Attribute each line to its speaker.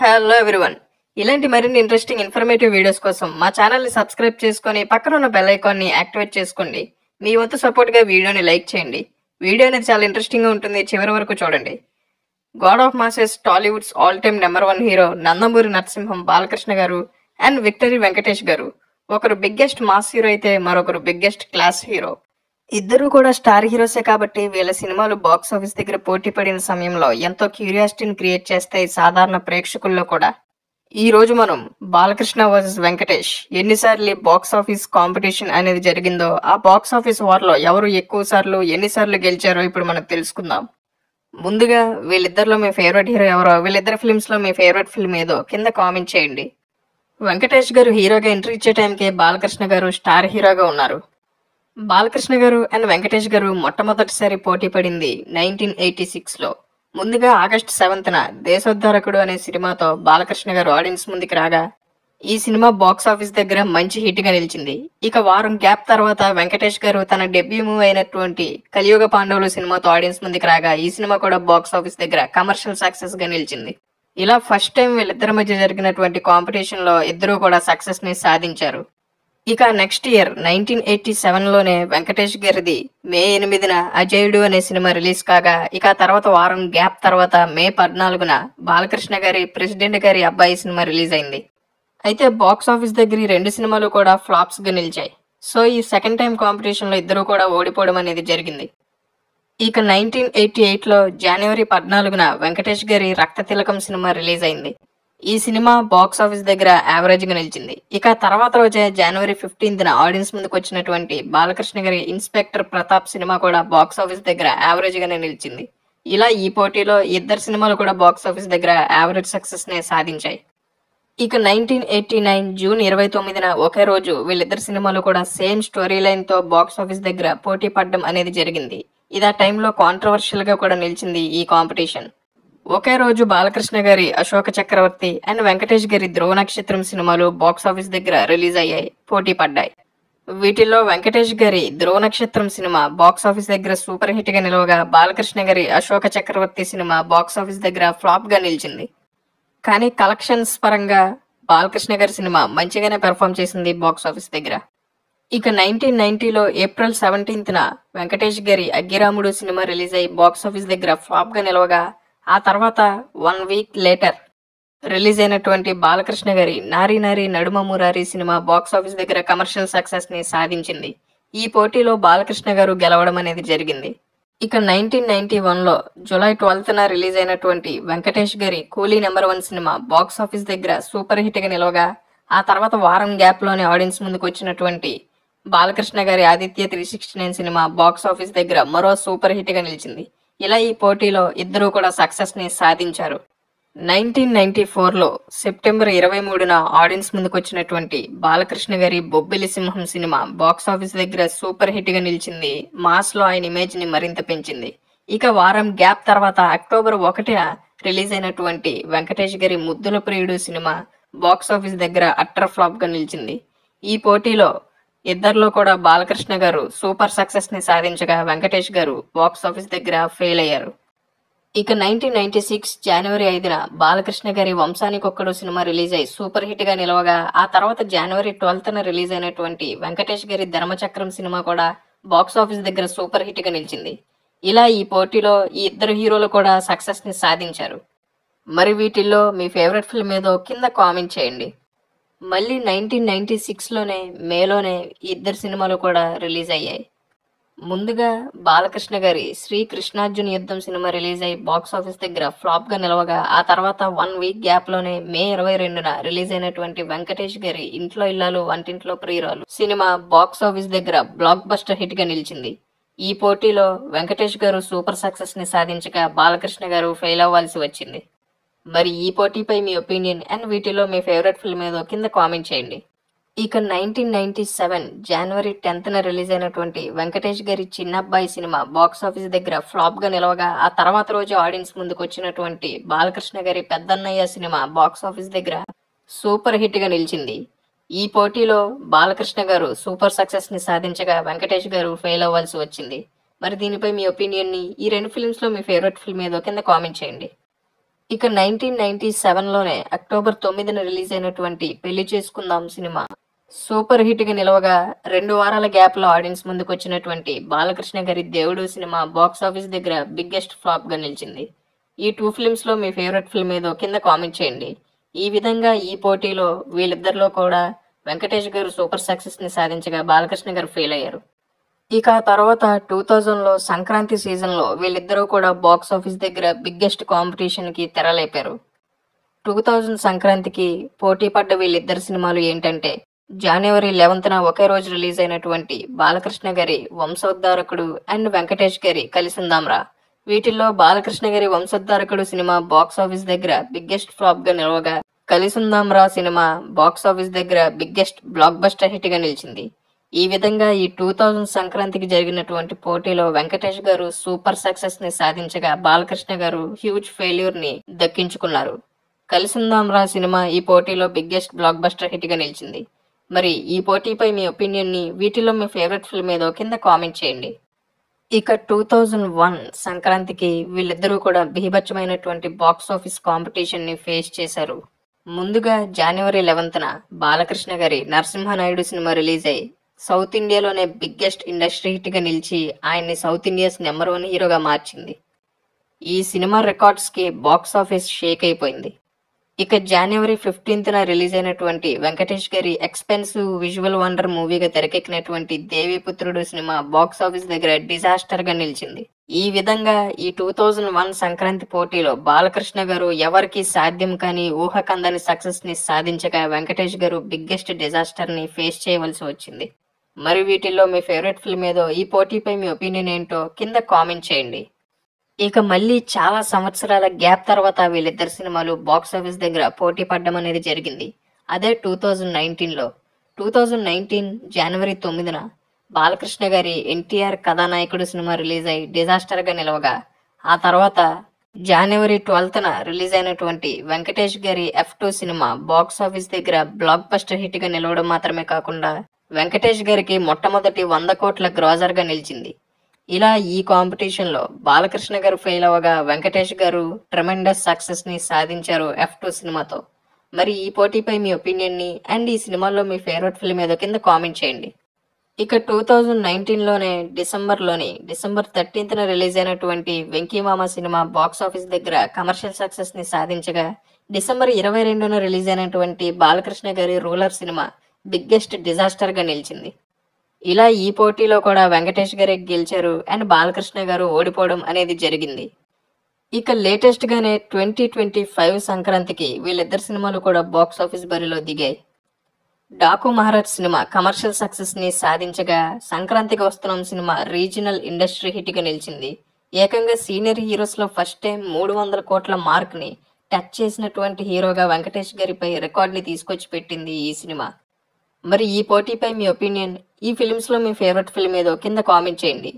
Speaker 1: Hello everyone. ఇలాంటి మరిన్ని interesting informative videos కోసం మా ఛానల్ని సబ్స్క్రైబ్ చేసుకొని పక్కన ఉన్న బెల్ ఐకాన్ని యాక్టివేట్ చేసుకోండి. మీ వంతు సపోర్ట్గా వీడియోని లైక్ చేయండి. వీడియో అనేది చాలా ఇంట్రెస్టింగ్గా ఉంటుంది, చివరి వరకు చూడండి. God of masses Tollywood's all time number 1 hero Nandamuri Narasimham Balakrishna గారు అండ్ విక్టరీ వెంకటేష్ గారు. ఒకరు బిగ్గెస్ట్ మాస్ హీరో అయితే మరొకరు బిగ్గెస్ట్ క్లాస్ హీరో. ఇద్దరు కూడా స్టార్ హీరోసే కాబట్టి వీళ్ళ సినిమాలు బాక్స్ ఆఫీస్ దగ్గర పోటీ పడిన సమయంలో ఎంతో క్యూరియాసిటీని క్రియేట్ చేస్తాయి సాధారణ ప్రేక్షకుల్లో కూడా. ఈ రోజు మనం బాలకృష్ణ వర్సెస్ వెంకటేష్ ఎన్నిసార్లు బాక్స్ ఆఫీస్ కాంపిటీషన్ అనేది జరిగిందో, ఆ బాక్స్ ఆఫీస్ వార్లో ఎవరు ఎక్కువ సార్లు ఎన్నిసార్లు గెలిచారో ఇప్పుడు మనం తెలుసుకుందాం. ముందుగా వీళ్ళిద్దరిలో మీ ఫేవరెట్ హీరో ఎవరో, వీళ్ళిద్దరి ఫిల్మ్స్ లో మీ ఫేవరెట్ ఫిల్మ్ ఏదో కింద కామెంట్ చేయండి. వెంకటేష్ గారు హీరోగా ఎంట్రీ ఇచ్చే టైంకే బాలకృష్ణ గారు స్టార్ హీరోగా ఉన్నారు. బాలకృష్ణ గారు అండ్ వెంకటేష్ గారు మొట్టమొదటిసారి పోటీ పడింది 1986లో. ముందుగా ఆగస్టు 7న దేశోద్ధారకుడు అనే సినిమాతో బాలకృష్ణ గారు ఆడియన్స్ ముందుకు రాగా ఈ సినిమా బాక్స్ ఆఫీస్ దగ్గర మంచి హిట్ గా నిలిచింది. ఇక వారం గ్యాప్ తర్వాత వెంకటేష్ గారు తన డెబ్యూ మూవీ అయినటువంటి కలియుగ పాండవులు సినిమాతో ఆడియన్స్ ముందుకు రాగా ఈ సినిమా కూడా బాక్స్ ఆఫీస్ దగ్గర కమర్షియల్ సక్సెస్ గా నిలిచింది. ఇలా ఫస్ట్ టైం వీళ్ళిద్దరి మధ్య జరిగినటువంటి కాంపిటీషన్ లో ఇద్దరూ కూడా సక్సెస్ ని సాధించారు. ఇక నెక్స్ట్ ఇయర్ 1987లోనే వెంకటేష్ గారిది మే 8న అజేయుడు అనే సినిమా రిలీజ్ కాగా, ఇక తర్వాత వారం గ్యాప్ తర్వాత మే 14న బాలకృష్ణ గారి ప్రెసిడెంట్ గారి అబ్బాయి సినిమా రిలీజ్ అయింది. అయితే బాక్స్ ఆఫీస్ దగ్గర ఈ రెండు సినిమాలు కూడా ఫ్లాప్స్ గా నిలిచాయి. సో ఈ సెకండ్ టైం కాంపిటీషన్ లో ఇద్దరు కూడా ఓడిపోవడం అనేది జరిగింది. ఇక 1988లో జనవరి 14న వెంకటేష్ గారి రక్త తిలకం సినిమా రిలీజ్ అయింది. ఈ సినిమా బాక్స్ ఆఫీస్ దగ్గర యావరేజ్ గా నిలిచింది. ఇక తర్వాత రోజే జనవరి 15న ఆడియన్స్ ముందుకు వచ్చినటువంటి బాలకృష్ణ గారి ఇన్స్పెక్టర్ ప్రతాప్ సినిమా కూడా బాక్స్ ఆఫీస్ దగ్గర యావరేజ్ గానే నిలిచింది. ఇలా ఈ పోటీలో ఇద్దరు సినిమాలు కూడా బాక్స్ ఆఫీస్ దగ్గర యావరేజ్ సక్సెస్ నే సాధించాయి. ఇక 1989 జూన్ 29న ఒకే రోజు వీళ్ళిద్దరు సినిమాలు కూడా సేమ్ స్టోరీ లైన్ తో బాక్స్ ఆఫీస్ దగ్గర పోటీ పడడం అనేది జరిగింది. ఇది ఆ టైంలో కాంట్రవర్షియల్ గా కూడా నిలిచింది ఈ కాంపిటీషన్. ఒకే రోజు బాలకృష్ణ గారి అశోక చక్రవర్తి అండ్ వెంకటేష్ గారి ధ్రువ నక్షత్రం సినిమాలు బాక్స్ ఆఫీస్ దగ్గర రిలీజ్ అయ్యాయి, పోటీ పడ్డాయి. వీటిల్లో వెంకటేష్ గారి ధ్రువ నక్షత్రం సినిమా బాక్స్ ఆఫీస్ దగ్గర సూపర్ హిట్ గా నిలవగా, బాలకృష్ణ గారి అశోక చక్రవర్తి సినిమా బాక్స్ ఆఫీస్ దగ్గర ఫ్లాప్ గా నిలిచింది. కానీ కలెక్షన్స్ పరంగా బాలకృష్ణ గారి సినిమా మంచిగానే పెర్ఫామ్ చేసింది బాక్స్ ఆఫీస్ దగ్గర. ఇక 1990లో ఏప్రిల్ 17న వెంకటేష్ గారి అగ్గిరాముడు సినిమా రిలీజ్ అయ్యి బాక్స్ ఆఫీస్ దగ్గర ఫ్లాప్ గా నిలవగా, ఆ తర్వాత 1 వీక్ లేటర్ రిలీజ్ అయినటువంటి బాలకృష్ణ గారి నారీ నారీ నడుమ మురారి సినిమా బాక్స్ ఆఫీస్ దగ్గర కమర్షియల్ సక్సెస్ ని సాధించింది. ఈ పోటీలో బాలకృష్ణ గారు గెలవడం అనేది జరిగింది. ఇక 1991లో జూలై 12న రిలీజ్ అయినటువంటి వెంకటేష్ గారి కూలీ నెంబర్ 1 సినిమా బాక్స్ ఆఫీస్ దగ్గర సూపర్ హిట్ గా నిలవగా, ఆ తర్వాత వారం గ్యాప్ లోనే ఆడియన్స్ ముందుకు వచ్చినటువంటి బాలకృష్ణ గారి ఆదిత్య 369 సినిమా బాక్స్ ఆఫీస్ దగ్గర మరో సూపర్ హిట్ గా నిలిచింది. ఇలా ఈ పోటీలో ఇద్దరూ కూడా సక్సెస్ ని సాధించారు. 1994లో సెప్టెంబర్ 23న ఆడియన్స్ ముందుకు వచ్చినటువంటి బాలకృష్ణ గారి బొబ్బిలి సింహం సినిమా బాక్స్ ఆఫీస్ దగ్గర సూపర్ హిట్ గా నిలిచింది. మాస్ లో ఆయన ఇమేజ్ ని మరింత పెంచింది. ఇక వారం గ్యాప్ తర్వాత అక్టోబర్ 1న రిలీజ్ అయినటువంటి వెంకటేష్ గారి ముద్దుల ప్రియుడు సినిమా బాక్స్ ఆఫీస్ దగ్గర అట్టర్ ఫ్లాప్ గా నిలిచింది. ఈ పోటీలో ఇద్దరిలో కూడా బాలకృష్ణ గారు సూపర్ సక్సెస్ ని సాధించగా, వెంకటేష్ గారు బాక్స్ ఆఫీస్ దగ్గర ఫెయిల్ అయ్యారు. ఇక 1996 జనవరి 5న బాలకృష్ణ గారి వంశానికొక్కడు సినిమా రిలీజ్ అయ్యి సూపర్ హిట్ గా నిలవగా, ఆ తర్వాత జనవరి 12న రిలీజ్ అయినటువంటి వెంకటేష్ గారి ధర్మచక్రం సినిమా కూడా బాక్స్ ఆఫీస్ దగ్గర సూపర్ హిట్ గా నిలిచింది. ఇలా ఈ పోటీలో ఈ ఇద్దరు హీరోలు కూడా సక్సెస్ ని సాధించారు. మరి వీటిల్లో మీ ఫేవరెట్ ఫిల్మ్ ఏదో కింద కామెంట్ చేయండి. మళ్ళీ 1996లోనే మేలోనే ఈ ఇద్దరు సినిమాలు కూడా రిలీజ్ అయ్యాయి. ముందుగా బాలకృష్ణ గారి శ్రీ కృష్ణార్జున యుద్ధం సినిమా రిలీజ్ అయ్యి బాక్స్ ఆఫీస్ దగ్గర ఫ్లాప్ గా నిలవగా, ఆ తర్వాత 1 వీక్ గ్యాప్ లోనే మే 22న రిలీజ్ అయినటువంటి వెంకటేష్ గారి ఇంట్లో ఇల్లాలు వంటింట్లో ప్రియురాలు సినిమా బాక్స్ ఆఫీస్ దగ్గర బ్లాక్ బస్టర్ హిట్ గా నిలిచింది. ఈ పోటీలో వెంకటేష్ గారు సూపర్ సక్సెస్ ని సాధించగా, బాలకృష్ణ గారు ఫెయిల్ అవ్వాల్సి వచ్చింది. మరి ఈ పోటీపై మీ ఒపీనియన్ అండ్ వీటిలో మీ ఫేవరెట్ ఫిల్మ్ ఏదో కింద కామెంట్ చేయండి. ఇక 1997 జనవరి 10న రిలీజ్ అయినటువంటి వెంకటేష్ గారి చిన్నబ్బాయి సినిమా బాక్స్ ఆఫీస్ దగ్గర ఫ్లాప్ గా నిలవగా, ఆ తర్వాత రోజు ఆడియన్స్ ముందుకు వచ్చినటువంటి బాలకృష్ణ గారి పెద్దన్నయ్య సినిమా బాక్స్ ఆఫీస్ దగ్గర సూపర్ హిట్ గా నిలిచింది. ఈ పోటీలో బాలకృష్ణ గారు సూపర్ సక్సెస్ ని సాధించగా, వెంకటేష్ గారు ఫెయిల్ అవ్వాల్సి వచ్చింది. మరి దీనిపై మీ ఒపీనియన్ ని, ఈ రెండు ఫిల్మ్స్ లో మీ ఫేవరెట్ ఫిల్మ్ ఏదో కింద కామెంట్ చేయండి. ఇక 1997లోనే అక్టోబర్ 9న రిలీజ్ అయినటువంటి పెళ్లి చేసుకుందాం సినిమా సూపర్ హిట్ గా నిలవగా 2 వారాల గ్యాప్ లో ఆడియన్స్ ముందుకు వచ్చినటువంటి బాలకృష్ణ గారి దేవుడు సినిమా బాక్స్ ఆఫీస్ దగ్గర బిగ్గెస్ట్ ఫ్లాప్ గా నిలిచింది. ఈ 2 ఫిల్మ్స్ లో మీ ఫేవరెట్ ఫిల్మ్ ఏదో కింద కామెంట్ చేయండి. ఈ విధంగా ఈ పోటీలో వీళ్ళిద్దరిలో కూడా వెంకటేష్ గారు సూపర్ సక్సెస్ ని సాధించగా బాలకృష్ణ గారు ఫెయిల్ అయ్యారు. ఇక ఆ తర్వాత 2000లో సంక్రాంతి సీజన్ లో వీళ్ళిద్దరూ కూడా బాక్స్ ఆఫీస్ దగ్గర బిగ్గెస్ట్ కాంపిటీషన్ కి తెరలేపారు. 2000 సంక్రాంతికి పోటీ పడ్డ వీళ్ళిద్దరు సినిమాలు ఏంటంటే జనవరి 11న ఒకే రోజు రిలీజ్ అయినటువంటి బాలకృష్ణ గారి వంశోద్ధారకుడు అండ్ వెంకటేష్ గారి కలిసుందాంరా. వీటిల్లో బాలకృష్ణ గారి వంశోద్ధారకుడు సినిమా బాక్స్ ఆఫీస్ దగ్గర బిగ్గెస్ట్ ఫ్లాప్ గా నిలవగా కలిసుందాంరా సినిమా బాక్స్ ఆఫీస్ దగ్గర బిగ్గెస్ట్ బ్లాక్ బస్టర్ హిట్ గా నిలిచింది. ఈ విధంగా ఈ 2000 సంక్రాంతికి జరిగినటువంటి పోటీలో వెంకటేష్ గారు సూపర్ సక్సెస్ ని సాధించగా బాలకృష్ణ గారు హ్యూజ్ ఫెయిల్యూర్ ని దక్కించుకున్నారు. కలిసుందాంరా సినిమా ఈ పోటీలో బిగ్గెస్ట్ బ్లాక్ బస్టర్ హిట్ గా నిలిచింది. మరి ఈ పోటీపై మీ ఒపీనియన్ ని వీటిలో మీ ఫేవరెట్ ఫిల్మ్ ఏదో కింద కామెంట్ చేయండి. ఇక 2001 సంక్రాంతికి వీళ్ళిద్దరూ కూడా బీభత్సమైనటువంటి బాక్స్ ఆఫీస్ కాంపిటీషన్ ని ఫేస్ చేశారు. ముందుగా జనవరి 11న బాలకృష్ణ గారి నరసింహనాయుడు సినిమా రిలీజ్ అయ్యి సౌత్ ఇండియాలోనే బిగ్గెస్ట్ ఇండస్ట్రీ హిట్ గా నిలిచి ఆయన్ని సౌత్ ఇండియాస్ నెంబర్ 1 హీరోగా మార్చింది. ఈ సినిమా రికార్డ్స్ కి బాక్స్ ఆఫీస్ షేక్ అయిపోయింది. ఇక జనవరి 15న రిలీజ్ అయినటువంటి వెంకటేష్ గారి ఎక్స్పెన్సివ్ విజువల్ వండర్ మూవీగా తెరకెక్కినటువంటి దేవిపుత్రుడు సినిమా బాక్స్ ఆఫీస్ దగ్గర డిజాస్టర్ గా నిలిచింది. ఈ విధంగా ఈ 2001 సంక్రాంతి పోటీలో బాలకృష్ణ గారు ఎవరికి సాధ్యం కాని ఊహకందని సక్సెస్ ని సాధించగా వెంకటేష్ గారు బిగ్గెస్ట్ డిజాస్టర్ ని ఫేస్ చేయవలసి వచ్చింది. మరి వీటిల్లో మీ ఫేవరెట్ ఫిల్మ్ ఏదో ఈ పోటీపై మీ ఒపీనియన్ ఏంటో కింద కామెంట్ చేయండి. ఇక మళ్ళీ చాలా సంవత్సరాల గ్యాప్ తర్వాత వీళ్ళిద్దరు సినిమాలు బాక్స్ ఆఫీస్ దగ్గర పోటీ పడడం అనేది జరిగింది. అదే 2019లో 2019 జనవరి 9న బాలకృష్ణ గారి ఎన్టీఆర్ కథానాయకుడు సినిమా రిలీజ్ అయి డిజాస్టర్ గా నిలవగా ఆ తర్వాత జనవరి 12న రిలీజ్ అయినటువంటి వెంకటేష్ గారి F2 సినిమా బాక్స్ ఆఫీస్ దగ్గర బ్లాక్ బస్టర్ హిట్ గా నిలవడం మాత్రమే కాకుండా వెంకటేష్ గారికి మొట్టమొదటి 100 కోట్ల గ్రాజర్ గా నిలిచింది. ఇలా ఈ కాంపిటీషన్ లో బాలకృష్ణ గారు ఫెయిల్ అవ్వగా వెంకటేష్ గారు ట్రెమెండస్ సక్సెస్ ని సాధించారు F2 సినిమాతో. మరి ఈ పోటీపై మీ ఒపీనియన్ ని అండ్ ఈ సినిమాలో మీ ఫేవరెట్ ఫిల్మ్ ఏదో కింద కామెంట్ చేయండి. ఇక 2019లోనే డిసెంబర్ 13న రిలీజ్ అయినటువంటి వెంకీమామ సినిమా బాక్స్ ఆఫీస్ దగ్గర కమర్షియల్ సక్సెస్ ని సాధించగా డిసెంబర్ 22న రిలీజ్ అయినటువంటి బాలకృష్ణ గారి రూలర్ సినిమా బిగ్గెస్ట్ డిజాస్టర్ గా నిలిచింది. ఇలా ఈ పోటీలో కూడా వెంకటేష్ గారే గెలిచారు అండ్ బాలకృష్ణ గారు ఓడిపోవడం అనేది జరిగింది. ఇక లేటెస్ట్ గానే 2025 సంక్రాంతికి వీళ్ళిద్దరు సినిమాలు కూడా బాక్స్ ఆఫీస్ బరిలో దిగాయి. Daaku Maharaaj cinema commercial success ని సాధించగా సంక్రాంతికి వస్తున్నాం సినిమా రీజనల్ ఇండస్ట్రీ హిట్ గా నిలిచింది. ఏకంగా సీనియర్ హీరోస్ లో ఫస్ట్ టైం 300 కోట్ల మార్క్ ని టచ్ చేసినటువంటి హీరోగా వెంకటేష్ గారిపై రికార్డ్ ని తీసుకొచ్చి పెట్టింది ఈ సినిమా. మరి ఈ పోటీపై మీ ఒపీనియన్, ఈ ఫిల్మ్స్ లో మీ ఫేవరెట్ ఫిల్మ్ ఏదో కింద కామెంట్ చేయండి.